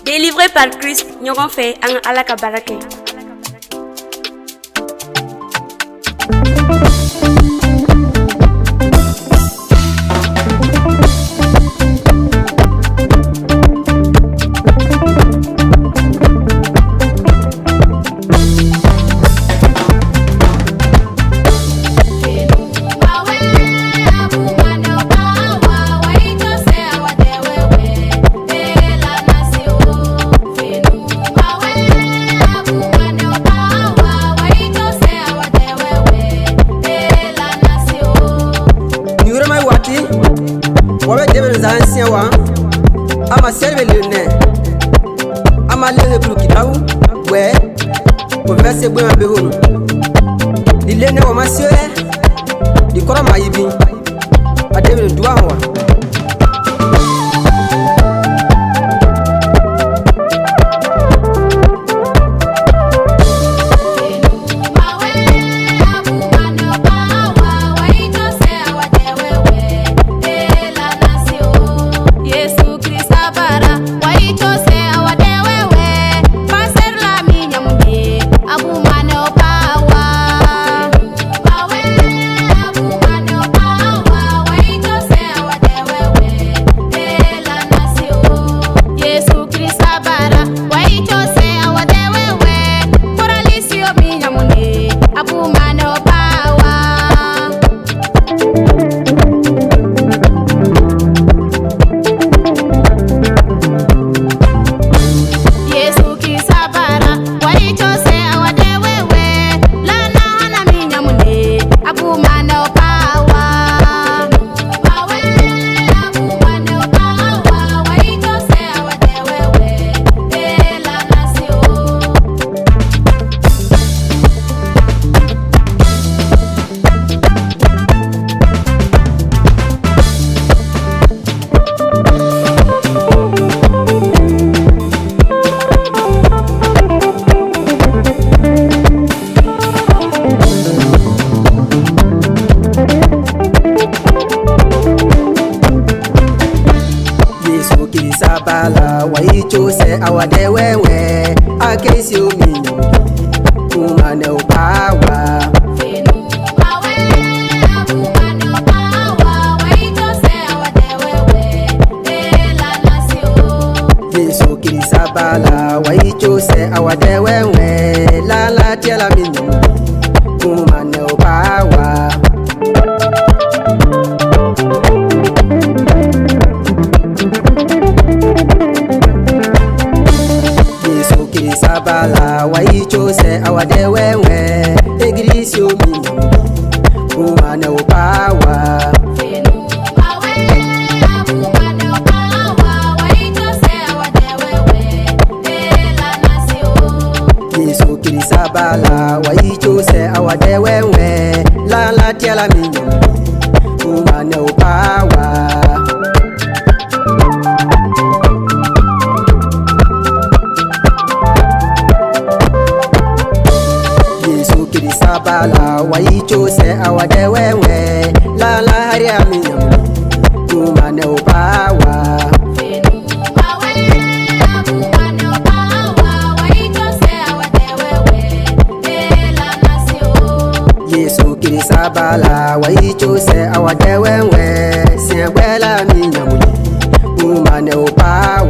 Délivré par Christ, nous fait un alakabarake. Ama serve le ne ama le hebru kitabu we ko verse gbe ma be hono di le ne o ma se di kora ma yibi adebe duwa ho Sabala wa ichose awade wewe akesi omi kumane upawa fenu awe kumane upawa wa ichose awade wewe ela nasio Yesu kiri sabala wa ichose awade wewe lala tiala minu kumane upawa Sabala wa ichose awade wewe egrisi omi kumane upawa fenu awe kumane upawa wa ichose awade wewe ela nasio Yesu kiri sabala wa ichose awade wewe lala tiala minu kumane upawa Sabala wa ichose awade wewe lala haria minyam kumane upawa fenu awe kumane upawa wa ichose awade wewe ela nasio Yesu kiri sabala wa ichose awade wewe siabela minyam kumane upawa